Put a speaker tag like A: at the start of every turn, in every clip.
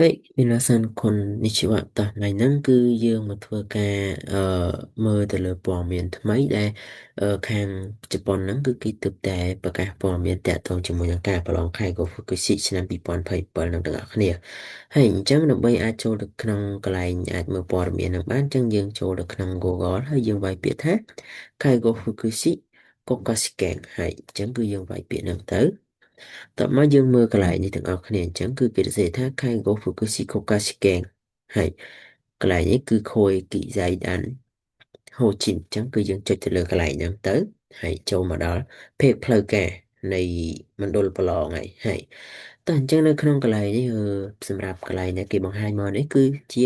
A: Vậy mình san con Nichiwa ta ngày nắng cứ dương mà thưa ca mơ từ lời bỏ miền mấy đây khang Japan nắng cứ kỳ tậpแต่ประกาศbỏ miềnแต่ตรงจมูกยังกาประลองไข่ก็ฟุกุชิฉะนั้นปีปอนไผ่เปิลนังต่างๆเนี่ยให้จังนำไปอาจโจดขนมกลายอาจเมื่อปอร์เมียนบ้านจังยังโจดขนมโกกอลให้ยังไว้เปียแท้ไข่ก็ฟุกุชิก็กสิแกงให้จังคือยังไว้เปียนังเตอ ต่อมาយើងមើលកន្លែងនេះទាំងអស់គ្នាអញ្ចឹងគឺគេសរសេរថា Kaigo Fukushiko Kashiken ហើយកន្លែងនេះគឺខូយគិសៃដានហូជីនអញ្ចឹងគឺយើងចុចទៅលើកន្លែងហ្នឹងទៅហើយចូលមកដល់เพจផ្លូវការនៃមណ្ឌលប្រឡងហើយតោះអញ្ចឹងនៅក្នុងកន្លែងនេះសម្រាប់កន្លែងនេះគេបង្ហាញមកនេះគឺជា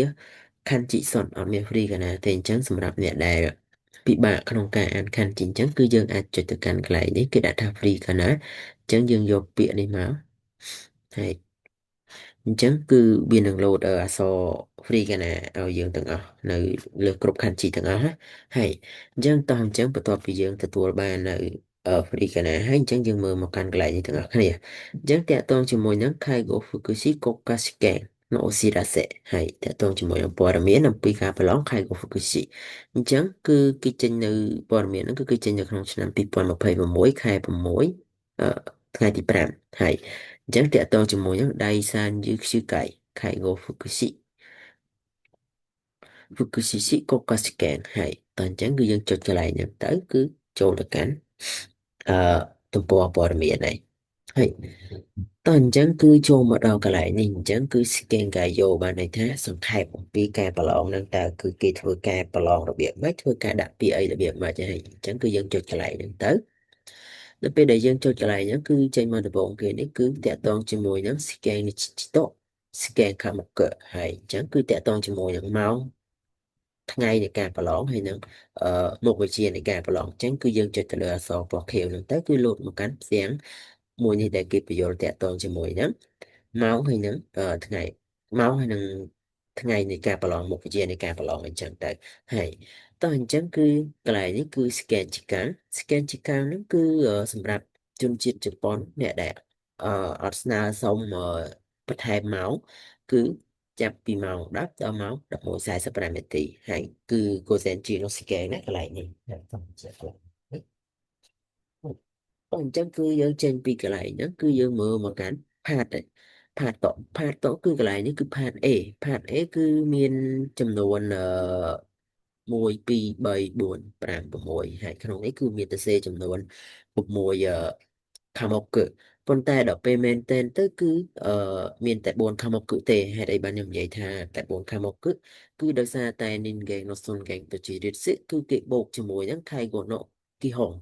A: ខណ្ឌជីសុនអត់មាន free កាណាទេអញ្ចឹងសម្រាប់អ្នកដែលពិបាកក្នុងការអានខណ្ឌជីអញ្ចឹងគឺយើងអាចចុចទៅកាន់កន្លែងនេះគេដាក់ថា free កាណាអញ្ចឹងយើងយកពាក្យនេះមកហើយអញ្ចឹងគឺវានឹង load អក្សរ free កាណាឲ្យយើងទាំងអស់នៅលើគ្រប់ខណ្ឌជីទាំងអស់ណាហើយអញ្ចឹងតោះអញ្ចឹងបន្ទាប់ពីយើងទទួលបាននៅfree កាណាហើយអញ្ចឹងយើងមើលមកកាន់កន្លែងនេះទាំងអស់គ្នាអញ្ចឹងតាក់ទងជាមួយនឹង Kaigo Fukushi Kokashiken នៅអូស៊ីរ៉ាសេហើយតាក់ទងជាមួយនឹងព័ត៌មានអំពីការប្រឡង Kaigo Fukushi អញ្ចឹងគឺគេចេញនៅព័ត៌មានហ្នឹងគឺគេចេញនៅក្នុងឆ្នាំ2026ខែ6អឺថ្ងៃទី5ហើយអញ្ចឹងតាក់ទងជាមួយនឹងដៃសានយឺខ្ជឺកៃខៃហ្គោហ្វុកស៊ីកូកាសកែនហើយតើអញ្ចឹងគឺយើងចុចកន្លែងហ្នឹងទៅគឺចូលទៅកាន់អឺទំព័រព័ត៌មានហើយតើអញ្ចឹងគឺចូលមកដល់កន្លែងនេះអញ្ចឹងគឺ scan កាយយោបានន័យថាសង្ខេបអំពីការប្រឡងហ្នឹងតើគឺគេធ្វើការប្រឡងរបៀបម៉េចធ្វើការដាក់ពាក្យអីរបៀបម៉េចហើយអញ្ចឹងគឺយើងចុចកន្លែងហ្នឹងទៅនៅពេលដែលយើងចុចកន្លែងហ្នឹងគឺចេញមកដំបូងគេនេះគឺតាក់ទងជាមួយនឹង scan នេះត scan ខាងមុខហើយអញ្ចឹងគឺតាក់ទងជាមួយនឹងម៉ោងថ្ងៃនៃការប្រឡងហើយនឹងមុខវិជ្ជានៃការប្រឡងអញ្ចឹងគឺយើងចុចទៅលើអក្សរពណ៌ខៀវហ្នឹងទៅគឺលោតមកកាន់ផ្ទាំងមួយនេះដែលគេបញ្យល់តាក់ទងជាមួយហ្នឹងម៉ោងហើយនឹងថ្ងៃម៉ោងហើយនឹងថ្ងៃនៃការប្រឡងមុខវិជ្ជានៃការប្រឡងអញ្ចឹងទៅហើយតោះអញ្ចឹងគឺកន្លែងនេះគឺ scan ជាការហ្នឹងគឺសម្រាប់ជនជាតិជប៉ុនអ្នកដែលអត់ស្នើសុំបន្ថែមម៉ោងគឺចាប់ពីម៉ោង10ដល់ម៉ោង11:45នាទីហើយគឺកូសែនជីណូស្កេណាកន្លែងនេះអញ្ចឹងគឺយើងចេញពីកន្លែងហ្នឹងគឺយើងមើលមកកាន់ផាតឯផាតតគឺកន្លែងនេះគឺផាត A គឺមានចំនួន1 2 3 4 5 6ហើយក្នុងនេះគឺមានទៅសេចំនួន6ខាងមុខគឺប៉ុន្តែដល់ពេលមែនទែនទៅគឺអឺមានតែ4ខាងមុខគឺទេហេតុអីបានខ្ញុំនិយាយថាតែ4ខាងមុខគឺដោយសារតែ Ningen no Songen Tochiritsu គឺគេបូកជាមួយនឹង Kaigo no Kihon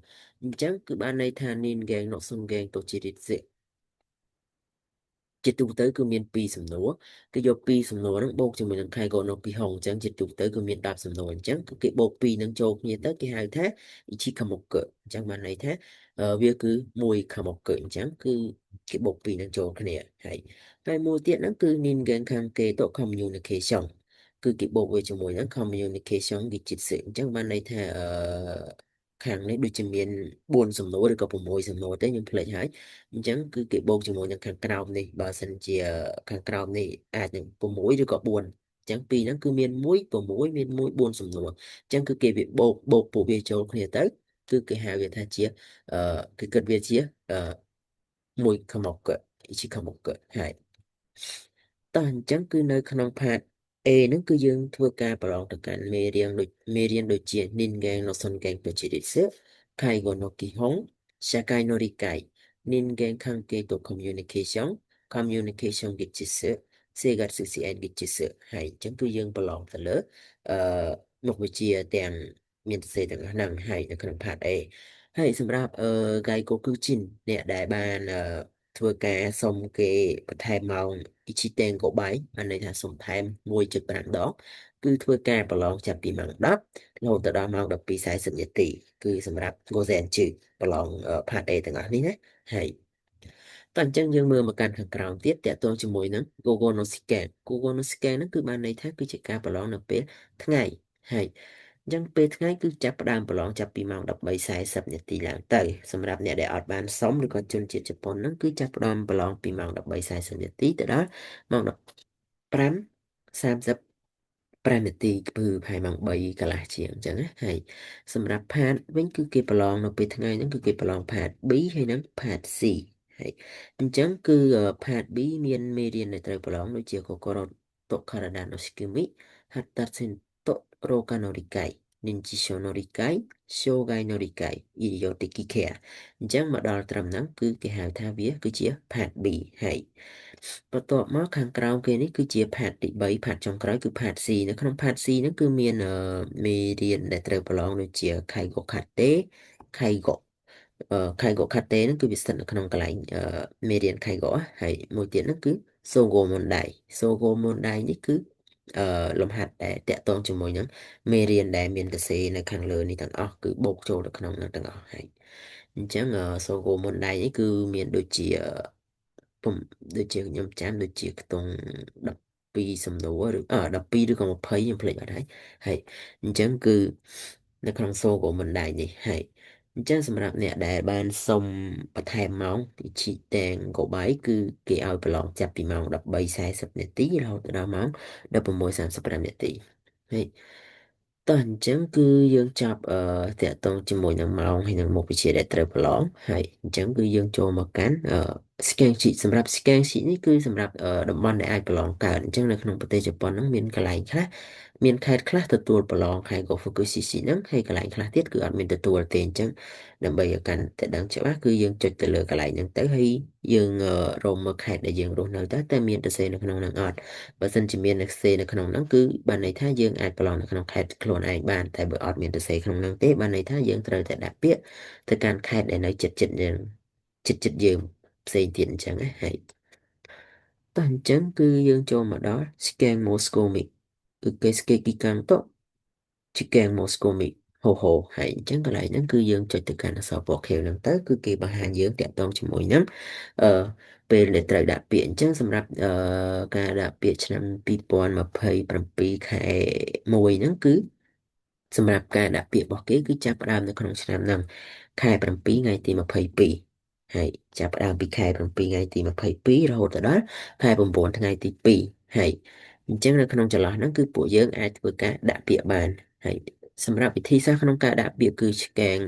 A: អញ្ចឹងគឺបានន័យថា Ningen no Songen Tochiritsu ជាទូទៅគឺមាន2សំណួរគេយក2សំណួរហ្នឹងបូកជាមួយនឹង Kaigo no Kihon អញ្ចឹងជាទូទៅគឺមាន10សំណួរអញ្ចឹងគឺគេបូក2ហ្នឹងចូលគ្នាទៅគេហៅថា Ichikamoku អញ្ចឹងបានន័យថាវាគឺ1 Kamoku អញ្ចឹងគឺគេបូក2ហ្នឹងចូលគ្នាហើយមួយទៀតហ្នឹងគឺ Ningen Kanketo Communication គឺគេបូកវាជាមួយនឹង Communication Gijitsu អញ្ចឹងបានន័យថាខាងនេះដូចជាមាន4សំណួរឬក៏6សំណួរទេខ្ញុំភ្លេចហើយអញ្ចឹងគឺគេបូកជាមួយនឹងខាងក្រោមនេះបើសិនជាខាងក្រោមនេះអាចនឹង6ឬក៏4អញ្ចឹងពីរហ្នឹងគឺមាន1 6មាន1 4សំណួរអញ្ចឹងគឺគេវាបូកពួកវាចូលគ្នាទៅគឺគេហៅវាថាជាអឺគេគិតវាជាមួយខ្មុកជាខ្មុកហើយតោះអញ្ចឹងគឺនៅក្នុង part A ហ្នឹងគឺយើងធ្វើការប្រឡងទៅកាន់មេរៀនដូចជា Ningen no Songen Tochiritsu Kaigo no Kihon Shakai no Rikai Ningen Kanke to Communication Communication Gijitsu Seigatsu CN Gijitsu ហើយអញ្ចឹងគឺយើងប្រឡងទៅលើអឺមុខវិជ្ជាទាំងមានសរសេរទាំងអស់ហ្នឹងហើយនៅក្នុង part A ហើយសម្រាប់Gaikoku Jin អ្នកដែលបានធ្វើការសុំគេបន្ថែមម៉ោង Ichiten go by បានន័យថាសុំថែម1.5ដងគឺធ្វើការប្រឡងចាប់ពីម៉ោង10រហូតទៅដល់ម៉ោង12:40នាទីគឺសម្រាប់ Gozen ជឺប្រឡង part A ទាំងអស់នេះណាហើយតោះអញ្ចឹងយើងមើលមកកាន់ខាងក្រោមទៀតតាក់ទងជាមួយនឹង Gogo no Scan Gogo no Scan ហ្នឹងគឺបានន័យថាគឺជាការប្រឡងនៅពេលថ្ងៃហើយអញ្ចឹងពេលថ្ងៃគឺចាប់ផ្ដើមប្រឡងចាប់ពីម៉ោង13:40នាទីឡើងទៅសម្រាប់អ្នកដែលអត់បានសុំឬក៏ជនជាតិជប៉ុនហ្នឹងគឺចាប់ផ្ដើមប្រឡងពីម៉ោង13:40នាទីទៅដល់ម៉ោង 5 30 5នាទីគឺប្រហែលម៉ោង3កន្លះជាងអញ្ចឹងណាហើយសម្រាប់ផាតវិញគឺគេប្រឡងនៅពេលថ្ងៃហ្នឹងគឺគេប្រឡងផាត B ហើយនិងផាត C ហើយអញ្ចឹងគឺផាត B មានមេរៀនដែលត្រូវប្រឡងដូចជា Kokoro to Karada no Shikumi Hatasen to Roka no Rikai Ninjisho no Rikai Shogai no Rikai Idiotiki Care អញ្ចឹងមកដល់ត្រឹមហ្នឹងគឺគេហៅថាវាគឺជាផាត B ហើយបន្ទាប់មកខាងក្រោមគេនេះគឺជាផាតទី3ផាតចុងក្រោយគឺផាត C នៅក្នុងផាត C ហ្នឹងគឺមានមេរៀនដែលត្រូវប្រឡងដូចជា Kaigo Kate Kaigo Kaigo Kate ហ្នឹងគឺវាស្ថិតនៅក្នុងកន្លែងមេរៀន Kaigo ហើយមួយទៀតហ្នឹងគឺ Sogo Mondai Sogo Mondai នេះគឺលំហាត់ដែលតាក់ទងជាមួយនឹងមេរៀនដែលមានសរសេរនៅខាងលើនេះទាំងអស់គឺបូកចូលទៅក្នុងនោះទាំងអស់ហើយអញ្ចឹងSogo Mondai នេះគឺមានដូចជាពុំដូចជាខ្ញុំចាំដូចជាខ្ទង់12សំណួរឬ12ឬក៏20ខ្ញុំភ្លេចអត់ហើយអញ្ចឹងគឺនៅក្នុងសូកូមិនដែរនេះហើយអញ្ចឹងសម្រាប់អ្នកដែលបានសុំបន្ថែមម៉ោងពីជីតែងកូបៃគឺគេឲ្យប្រឡងចាប់ពីម៉ោង13:40នាទីរហូតដល់ម៉ោង16:35នាទីហើយតោះអញ្ចឹងគឺយើងចាប់តាក់ទងជាមួយនឹងម៉ោងហើយនឹងមុខវិជ្ជាដែលត្រូវប្រឡងហើយអញ្ចឹងគឺយើងចូលមកកាន់scan sheet សម្រាប់ scan sheet នេះគឺសម្រាប់តំបន់ដែលអាចប្រឡងកើតអញ្ចឹងនៅក្នុងប្រទេសជប៉ុនហ្នឹងមានកន្លែងខ្លះមានខេត្តខ្លះទទួលប្រឡង Kaigo Fukushiki ហ្នឹងហើយកន្លែងខ្លះទៀតគឺអត់មានទទួលទេអញ្ចឹងដើម្បីឲ្យកាន់តែដឹងច្បាស់គឺយើងចុចទៅលើកន្លែងហ្នឹងទៅហើយយើងរកមើលខេត្តដែលយើងរស់នៅតែមានទៅសេនៅក្នុងហ្នឹងអត់បើសិនជាមានទៅសេនៅក្នុងហ្នឹងគឺបានន័យថាយើងអាចប្រឡងនៅក្នុងខេត្តខ្លួនឯងបានតែបើអត់មានទៅសេក្នុងហ្នឹងទេបានន័យថាយើងត្រូវតែដាក់ពាក្យទៅកាន់ខេត្តដែលនៅជិតជិតយើងជិតយើងផ្សេងទៀតអញ្ចឹងណាហើយតោះអញ្ចឹងគឺយើងចូលមកដល់ scan Moscow Mic គឺគេ scan គីកាំងត chicken Moscow Mic ហូហូហើយអញ្ចឹងកន្លែងហ្នឹងគឺយើងចុចទៅកាន់អក្សរពណ៌ខៀវហ្នឹងទៅគឺគេបង្ហាញយើងតាក់ទងជាមួយនឹងអឺពេលដែលត្រូវដាក់ពាក្យអញ្ចឹងសម្រាប់ការដាក់ពាក្យឆ្នាំ2027ខែ1ហ្នឹងគឺសម្រាប់ការដាក់ពាក្យរបស់គេគឺចាប់ផ្ដើមនៅក្នុងឆ្នាំហ្នឹងខែ7ថ្ងៃទី22ហើយចាប់ផ្ដើមពីខែ7ថ្ងៃទី22រហូតដល់ខែ9ថ្ងៃទី2ហើយអញ្ចឹងនៅក្នុងចន្លោះហ្នឹងគឺពួកយើងអាចធ្វើការដាក់ពាក្យបានហើយសម្រាប់វិធីសាស្ត្រក្នុងការដាក់ពាក្យគឺឆ្កែង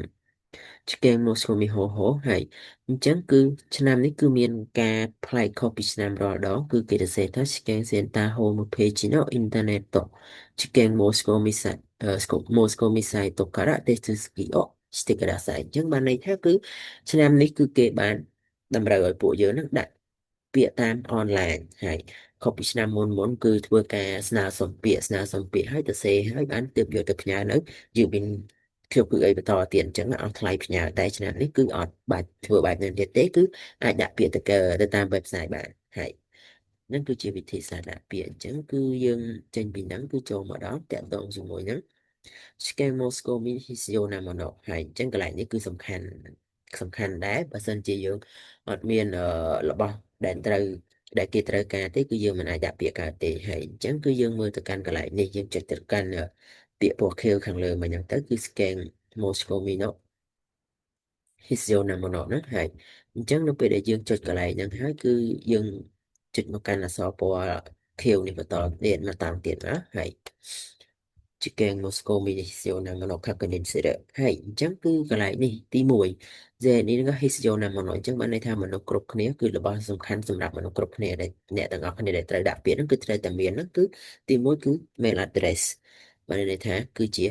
A: មកស្គមមីហោហោហើយអញ្ចឹងគឺឆ្នាំនេះគឺមានការប្លែកខុសពីឆ្នាំរាល់ដងគឺគេសរសេរថាឆ្កែងសេនតាហូមពេជីណូអ៊ីនធឺណិតតឆ្កែងមកស្គមមីសាមកស្គមមីសៃតការ៉ាតេស្ទស្គីអូស្ទីកដាសៃអញ្ចឹងបានន័យថាគឺឆ្នាំនេះគឺគេបានតម្រូវឲ្យពួកយើងនឹងដាក់ពាក្យតាមអនឡាញហើយខុសពីឆ្នាំមុនគឺធ្វើការស្នើសុំពាក្យឲ្យទៅសេឲ្យបានទើបយកទៅផ្ញើនៅយើងមានខ្ញុំគឺអីបន្តទៀតអញ្ចឹងអស់ថ្លៃផ្ញើតែឆ្នាំនេះគឺអត់បាច់ធ្វើបែបนั้นទៀតទេគឺអាចដាក់ពាក្យទៅតាម website បានហើយนั่นគឺជាវិធីសាស្ត្រដាក់ពាក្យអញ្ចឹងគឺយើងចេញពីហ្នឹងគឺចូលមកដល់តាក់ទងជាមួយហ្នឹង Scam Moscow Min Hisiona Mono ហើយអញ្ចឹងកន្លែងនេះគឺសំខាន់ដែរបើសិនជាយើងអត់មានរបស់ដែលគេត្រូវការទេគឺយើងមិនអាចដាក់ពាក្យកើតទេហើយអញ្ចឹងគឺយើងមើលទៅកាន់កន្លែងនេះយើងចុចទៅកាន់ពាក្យពណ៌ខៀវខាងលើមកអញ្ចឹងទៅគឺ Scam Moscow Mino Hisiona Mono ហ្នឹងហើយអញ្ចឹងនៅពេលដែលយើងចុចកន្លែងហ្នឹងហើយគឺយើងចុចមកកាន់អក្សរពណ៌ខៀវនេះបន្តទៀតមកតាមទៀតណាហើយ Chicken Moscow Munition និង Monocaconensere ហើយអញ្ចឹងគឺកន្លែងនេះទី1 Z នេះក៏ Hesiod ណា Mono អញ្ចឹងបានន័យថាមនុស្សគ្រប់គ្នាគឺរបស់សំខាន់សម្រាប់មនុស្សគ្រប់គ្នាដែលអ្នកទាំងអស់គ្នាដែលត្រូវដាក់ពាក្យហ្នឹងគឺត្រូវតែមានហ្នឹងគឺទី1គឺ mail address បានន័យថាគឺជា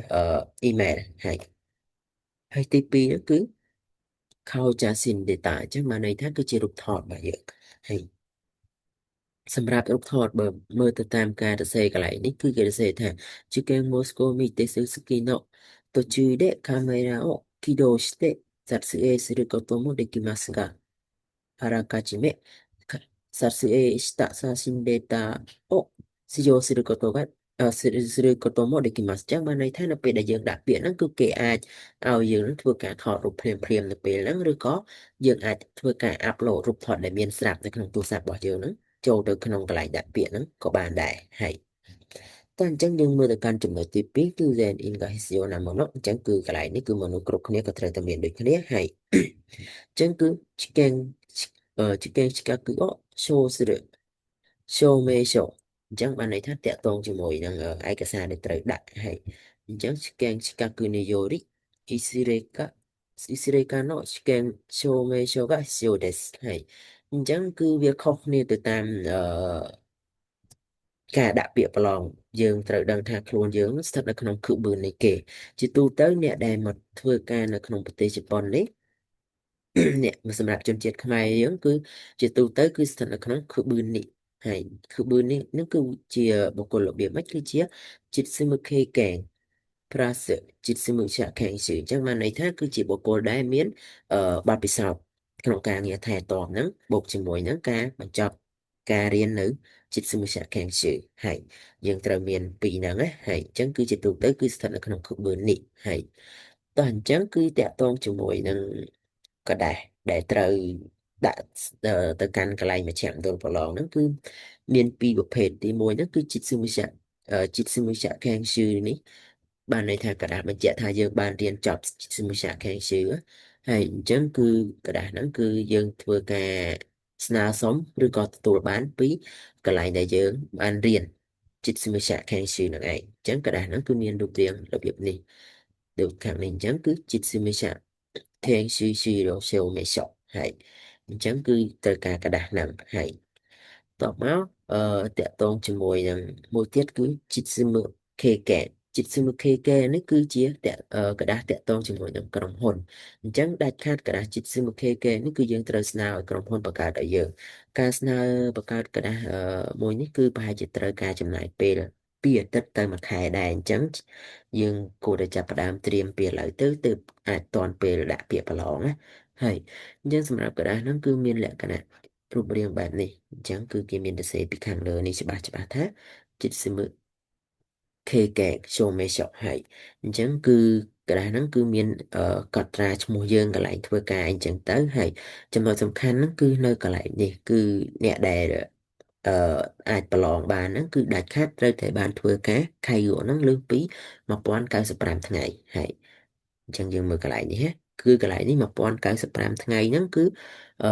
A: email ហើយទី2ហ្នឹងគឺ Kaujasin data អញ្ចឹងបានន័យថាគឺជារូបថតរបស់យើងហើយសម្រាប់រូបថតបើមើលទៅតាមការសរសេរកន្លែងនេះគឺគេសរសេរថា受験申し込み手続きの途中でカメラを起動して撮影することもできますが、あらかじめ撮影した写真データを使用することがすることもできますចឹងបានន័យថានៅពេលដែលយើងដាក់ពាក្យហ្នឹងគឺគេអាចឲ្យយើងនឹងធ្វើការថតរូបភ្លាមនៅពេលហ្នឹងឬក៏យើងអាចធ្វើការអាប់ឡូតរូបថតដែលមានស្រាប់នៅក្នុងទូរស័ព្ទរបស់យើងហ្នឹងចូលទៅក្នុងកន្លែងដាក់ពាក្យហ្នឹងក៏បានដែរហើយតែអញ្ចឹងយើងមើលទៅកាន់ចំណុចទី2គឺ Zen Ingahisio ណាមកនោះអញ្ចឹងគឺកន្លែងនេះគឺមនុស្សគ្រប់គ្នាក៏ត្រូវតែមានដូចគ្នាហើយអញ្ចឹងគឺ試験試験資格を証する証明書 chẳng bạn này thắt tẹo tôn cho mùi năng ở ai cả xa để trời đại hay chẳng scan shikaku ni yori isireka isireka no scan show me show ga show desu hay chẳng cứ việc học này từ tam cả đặc biệt lòng dương trời đang thà luôn dương thật là không cự bự này kể chỉ tu tới nè đài mặt thưa ca là không bật chỉ bọn đấy nè mà sầm rạp chân chết không ai giống cứ chỉ tu tới cứ thật là không cự bự này hay cự bự này nó cứ chỉ một con lộ biệt mất cái chia chỉ xem một khi kèn plus chỉ xem một chả kèn sự chắc mà này thác cứ chỉ một con đai miến ba bị sao không càng nghe thè toàn nắng bột chỉ mùi nắng ca mà chọc ca riêng nữ chỉ xem một chả kèn sự hay dương trời miền bị nắng á hay chẳng cứ chỉ tu tới cứ thật là không cự bự này hay toàn chẳng cứ tẹo tôn chỉ mùi nắng có để trời đã tới căn cái này mà chẳng được vào lòng nó cứ miền pi của phệt thì mùi nó cứ chít sư mới chả khen sư ní bạn này thà cả đà mà chả thà giờ bạn riêng chọc chít sư mới chả khen sư á hay chẳng cứ cả đà nó cứ dân vừa cả sna sống rồi có tụ bán phí cái lại đại giờ bạn riêng chít sư mới chả khen sư là ngày chẳng cả đà nó cứ miền đục riêng là việc này được khẳng định chẳng cứ chít sư mới chả khen sư sư rồi sầu mẹ sọ hay chẳng cứ tất cả cả đà nặng hay tỏ máu tẹo tôn cho mùi rằng mùi tiết cứ chích sư mực kê kẹ chích sư mực kê kê nó cứ chia tẹo cái đá tẹo tôn cho mùi rằng cái đồng hồn chẳng đại khát cái đá chích sư mực kê kê nó cứ dương trời nào cái đồng hồn bạc cả đại dương ca nào bạc cả cái đá mùi nó cứ bài chích trời ca chấm lại bê là bia tất tay mà khai đàn chẳng dương cô đã chập đám triềm bia lại tới từ toàn bia là đã bia bà lỏng á hay nhưng สำหรับ cái đá nó cứ miên lệ cái này รูปเรียงแบบนี้จังคือเกมเมนเดเซปีขังเลยนี่ฉบับแท้จิตสมุเคแกกโชว์ไม่ชอบให้จังคือกระดานนั้นคือมีกอตราชมูเยิงกับไหลทั่วกายจังเต้ให้จำนวนสำคัญนั้นคือnơiกับไหลนี่คือเนี่ยแดអាចប្រឡងបានហ្នឹងគឺដាច់ខាតត្រូវតែបានធ្វើការខៃរក់ហ្នឹងលើសពី1095ថ្ងៃហើយអញ្ចឹងយើងមើលកន្លែងនេះណាគឺកន្លែងនេះ1095ថ្ងៃហ្នឹងគឺអឺ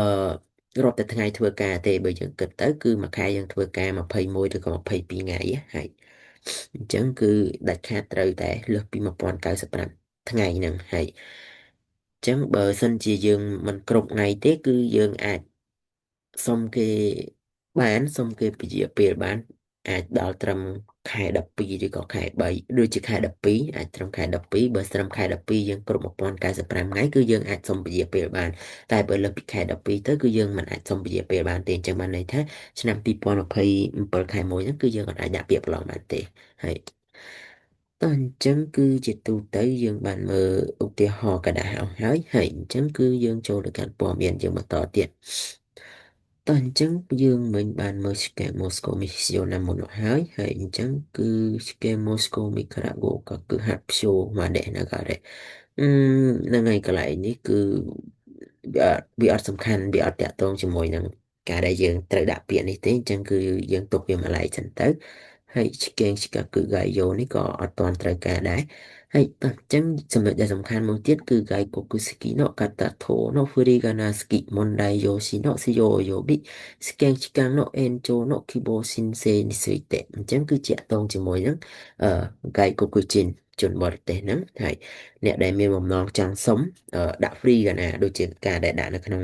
A: រាប់តែថ្ងៃធ្វើការទេបើយើងគិតទៅគឺមួយខែយើងធ្វើការ21ឬក៏22ថ្ងៃណាហើយអញ្ចឹងគឺដាច់ខាតត្រូវតែលើសពី1095ថ្ងៃហ្នឹងហើយអញ្ចឹងបើសិនជាយើងមិនគ្រប់ថ្ងៃទេគឺយើងអាចសុំគេបានសុំគេពជាពេលបានអាចដល់ត្រឹមខែ12ឬក៏ខែ3ដូចជាខែ12អាចត្រឹមខែ12បើត្រឹមខែ12យើងគ្រប់1095ថ្ងៃគឺយើងអាចសុំពជាពេលបានតែបើលើសពីខែ12ទៅគឺយើងមិនអាចសុំពជាពេលបានទេអញ្ចឹងបានន័យថាឆ្នាំ2027ខែ1ហ្នឹងគឺយើងអាចដាក់ពាក្យប្រឡងបានទេហើយតោះអញ្ចឹងគឺជាទូទៅយើងបានមើលឧទាហរណ៍កណ្ដាលហើយអញ្ចឹងគឺយើងចូលទៅកាន់ព័ត៌មានយើងបន្តទៀតតោះអញ្ចឹងយើងមិនបានមើល scam Moscow Mission ណាមុននោះហើយអញ្ចឹងគឺ scam Moscow Nicaragua ក៏គឺហាត់ព្យូមកដែរណាក៏ដែរហ្នឹងហើយកន្លែងនេះគឺវាអត់សំខាន់វាអត់តាក់ទងជាមួយនឹងការដែលយើងត្រូវដាក់ពាក្យនេះទេអញ្ចឹងគឺយើងទុកវាមកឡៃចឹងទៅហើយឆ្កេងឆ្កាគឺកាយយោនេះក៏អត់ទាន់ត្រូវការដែរはい。あ、じゃん、ចំណុចដែលសំខាន់មួយទៀតគឺ外国籍の方等の振り仮名好き問題用紙の使用及び試験期間の延長の希望申請についてអញ្ចឹងគឺជាតងជាមួយនឹង外国人ជនបរទេសហ្នឹងហើយអ្នកដែលមានបំណងចង់សុំដាក់ free កាណាដូចជាការដែលដាក់នៅក្នុង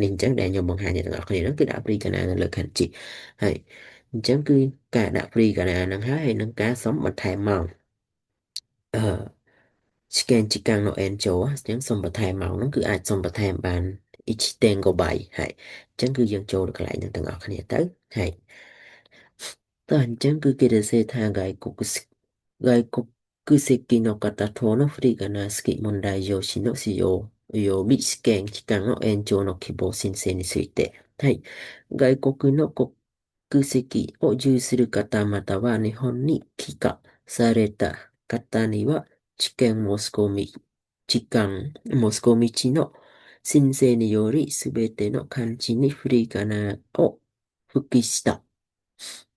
A: នេះអញ្ចឹងដែលខ្ញុំបង្ហាញអ្នកទាំងអស់គ្នាហ្នឹងគឺដាក់ free កាណានៅលើខណ្ឌជីហើយអញ្ចឹងគឺការដាក់ free កាណាហ្នឹងហើយនឹងការសុំបន្ថែមមកអឺ scan ជាកាំង no end ចូលអញ្ចឹងសុំបន្ថែមមកហ្នឹងគឺអាចសុំបន្ថែមបាន each tango by ហើយអញ្ចឹងគឺយើងចូលទៅកន្លែងហ្នឹងទាំងអស់គ្នាទៅហើយតោះអញ្ចឹងគឺគេទៅសេថា外国籍の方等の振り仮名付き問題用紙の使用及び試験期間の延長の希望申請について、はい。外国の国籍を有する方または日本に帰化された方には、知見申し込みの申請により、すべての漢字に振り仮名を復帰した。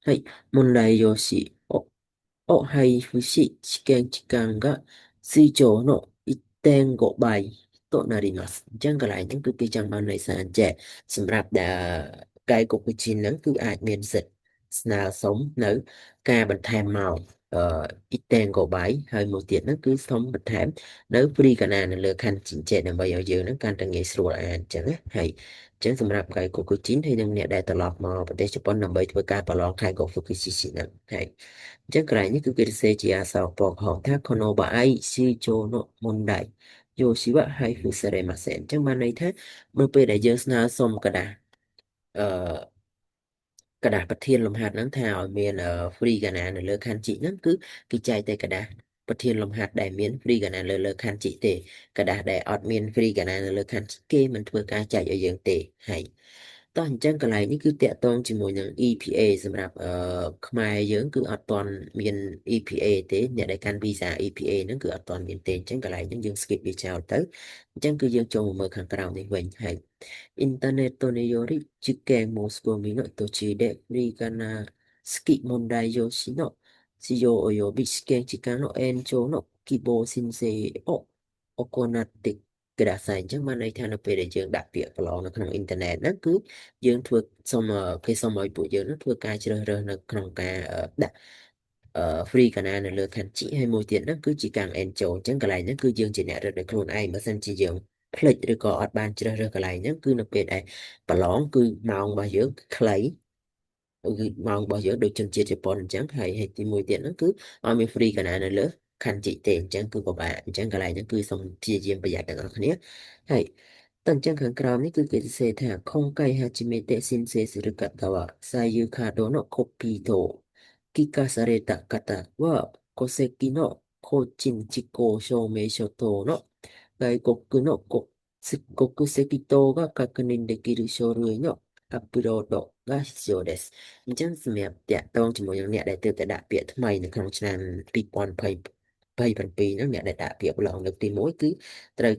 A: はい。問題用紙を配布し、試験期間が通常の1.5倍となります。អញ្ចឹងកន្លែងហ្នឹងគឺគេចង់បានន័យសារចេះសម្រាប់ដែលកាយគុកវិជាហ្នឹងគឺអាចមានសិទ្ធិ ស្នើសុំនៅការបន្ថែមមកEtango Byte ហើយមួយទៀតហ្នឹងគឺសុំបន្ថែមនៅ free កាណានៅលើខណ្ឌជីចេដើម្បីឲ្យយើងហ្នឹងកាន់តែងាយស្រួលអានអញ្ចឹងណាហើយអញ្ចឹងសម្រាប់កៃកូកូជីនហើយនឹងអ្នកដែលត្រឡប់មកប្រទេសជប៉ុនដើម្បីធ្វើការប្រឡងខៃកូហ្វូគីស៊ីស៊ីហ្នឹងហើយអញ្ចឹងកន្លែងនេះគឺគេសរសេរជាអក្សរពកហៅថា Konobai Shijo no Mondai យោស៊ីវៈហើយហ្វូសេរេម៉ាសេនអញ្ចឹងបានន័យថានៅពេលដែលយើងស្នើសុំกระดาษអឺกระดาษប្រធានលំហាត់ហ្នឹងថាឲ្យមានfree កណានៅលើខណ្ឌជីហ្នឹងគឺគេចែកតែกระดาษប្រធានលំហាត់ដែលមាន free កណាលើខណ្ឌជីទេกระดาษដែលអត់មាន free កណានៅលើខណ្ឌជីគេមិនធ្វើការចែកឲ្យយើងទេហើយតោះអញ្ចឹងកន្លែងនេះគឺតាក់ទងជាមួយនឹង EPA សម្រាប់ខ្មែរយើងគឺអត់ទាន់មាន EPA ទេអ្នកដែលកាន់ visa EPA ហ្នឹងគឺអត់ទាន់មានទេអញ្ចឹងកន្លែងហ្នឹងយើង skip វាចោលទៅអញ្ចឹងគឺយើងចូលមកមើលខាงក្រោមនេះវិញហើយインターネットにより受験申し込みの途中で不利な式問題用紙の使用及び試験時間の延長の希望申請を行ってくださいអញ្ចឹងបានន័យថានៅពេលដែលយើងដាក់ពាក្យប្រឡងនៅក្នុងអ៊ីនធឺណិតហ្នឹងគឺយើងធ្វើសុំគេសុំឲ្យពួកយើងហ្នឹងធ្វើការជ្រើសរើសនៅក្នុងការដាក់free កាណានៅលើខណ្ឌជីហើយមួយទៀតហ្នឹងគឺជាការ enjoy អញ្ចឹងកន្លែងហ្នឹងគឺយើងជាអ្នករត់ដោយខ្លួនឯងបើសិនជាយើងភ្លេចឬក៏អត់បានជ្រើសរើសកន្លែងហ្នឹងគឺនៅពេលដែលប្រឡងគឺម៉ោងរបស់យើងខ្លីគឺម៉ោងរបស់យើងដូចជនជាតិជប៉ុនអញ្ចឹងហើយទីមួយទៀតហ្នឹងគឺឲ្យមាន free កាណានៅលើខណ្ឌជីទេអញ្ចឹងគឺពិបាកអញ្ចឹងកន្លែងហ្នឹងគឺសូមព្យាយាមប្រយ័ត្នទាំងអស់គ្នាហើយតើអញ្ចឹងខាងក្រោមនេះគឺគេសរសេរថា今回初めて申請する方は採用カードのコピーと帰化された方は、戸籍の個人事項証明書等の外国の国籍等が確認できる書類のアップロードが必要です。អញ្ចឹងសម្រាប់តាក់ទងជាមួយនឹងអ្នកដែលទើបតែដាក់ពាក្យថ្មីនៅក្នុងឆ្នាំ2027ហ្នឹងអ្នកដែលដាក់ពាក្យប្រឡងលើកទី1គឺត្រូវ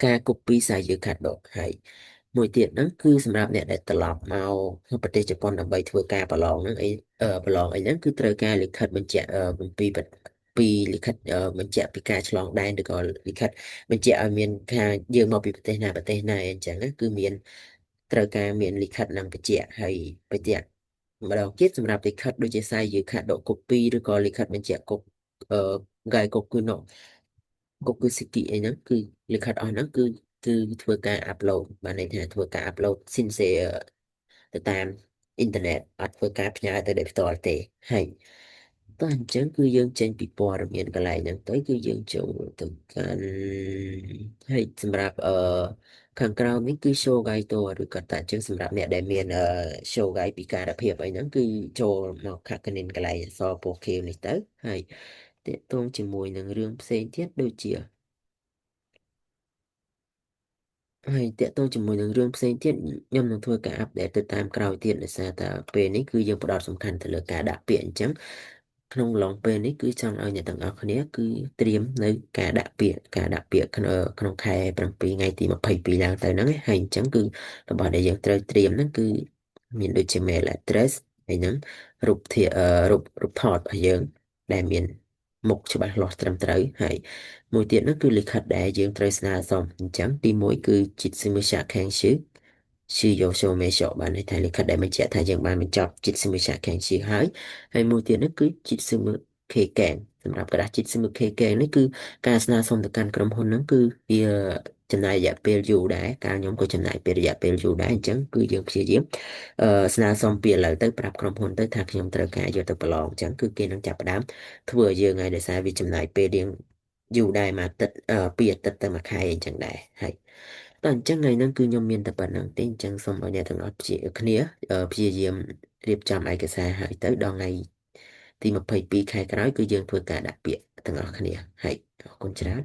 A: ការ copy សារយើងខាត់ដកហើយមួយទៀតហ្នឹងគឺសម្រាប់អ្នកដែលត្រឡប់មកប្រទេសជប៉ុនដើម្បីធ្វើការប្រឡងហ្នឹងប្រឡងអីហ្នឹងគឺត្រូវការលិខិតបញ្ជាក់អំពីលិខិតបញ្ជាក់ពីការឆ្លងដែនឬក៏លិខិតបញ្ជាក់ឲ្យមានថាយើងមកពីប្រទេសណាអញ្ចឹងណាគឺមានត្រូវការមានលិខិតនឹងបញ្ជាក់ហើយបញ្ជាក់ម្ដងទៀតសម្រាប់លិខិតដូចជាសារយើងខាត់ដក copy ឬក៏លិខិតបញ្ជាក់អឺ gai koku no Kokusiki អីហ្នឹងគឺលិខិតអស់ហ្នឹងគឺធ្វើការអាប់ឡូតបានន័យថាធ្វើការអាប់ឡូត sincere ទៅតាមអ៊ីនធឺណិតអត់ធ្វើការផ្ញើទៅដោយផ្ទាល់ទេហើយតោះអញ្ចឹងគឺយើងចេញពីព័ត៌មានកន្លែងហ្នឹងទៅគឺយើងចូលទៅកាន់ហើយសម្រាប់ខាងក្រោមនេះគឺ show guide តឬក៏តាអញ្ចឹងសម្រាប់អ្នកដែលមានshow guide ពីការភាពអីហ្នឹងគឺចូលមកខាត់កណ្ដាលកន្លែងអក្សរពណ៌ខៀវនេះទៅហើយតកតងជាមួយនឹងរឿងផ្សេងទៀតដូចជាហើយតកតងជាមួយនឹងរឿងផ្សេងទៀតខ្ញុំនឹងធ្វើការអាប់ដេតទៅតាមក្រោយទៀតដោយសារតែពេលនេះគឺយើងផ្ដោតសំខាន់ទៅលើការដាក់ពាក្យអញ្ចឹងក្នុងឡុងពេលនេះគឺចង់ឲ្យអ្នកទាំងអស់គ្នាគឺត្រៀមនៅការដាក់ពាក្យក្នុងខែ7ថ្ងៃទី22ឡើងទៅហ្នឹងឯងហើយអញ្ចឹងគឺរបស់ដែលយើងត្រូវត្រៀមហ្នឹងគឺមានដូចជា mail address ហើយហ្នឹងរូបថតរបស់យើងដែលមានមុខច្បាស់លាស់ត្រឹមត្រូវហើយមួយទៀតនោះគឺលិខិតដែលយើងត្រូវស្នើសុំអញ្ចឹងទី1គឺจิตសមុឆខេងឈឺយោសូមេឆបានន័យថាលិខិតដែលបញ្ជាក់ថាយើងបានបញ្ចប់จิตសមុឆខេងឈឺហើយមួយទៀតនោះគឺจิตសមុខេកែងសម្រាប់กระดาษจิตសមុខេកែងនេះគឺការស្នើសុំទៅកាន់ក្រុមហ៊ុនហ្នឹងគឺវាចំណាយរយៈពេលយូរដែរការខ្ញុំក៏ចំណាយពេលរយៈពេលយូរដែរអញ្ចឹងគឺយើងព្យាយាមស្នើសុំពីឥឡូវទៅប្រាប់ក្រុមហ៊ុនទៅថាខ្ញុំត្រូវការយកទៅប្រឡងអញ្ចឹងគឺគេនឹងចាប់ផ្ដើមធ្វើឲ្យយើងហើយដោយសារវាចំណាយពេលរៀងយូរដែរមួយអាទិត្យ2 អាទិត្យទៅមួយខែអញ្ចឹងដែរហើយតើអញ្ចឹងថ្ងៃហ្នឹងគឺខ្ញុំមានតែប៉ុណ្្នឹងទេអញ្ចឹងសូមឲ្យអ្នកទាំងអស់ព្យាយាមរៀបចំឯកសារហើយទៅដល់ថ្ងៃទី22ខែក្រោយគឺយើងធ្វើការដាក់ពាក្យទាំងអស់គ្នាហើយអរគុណច្រើន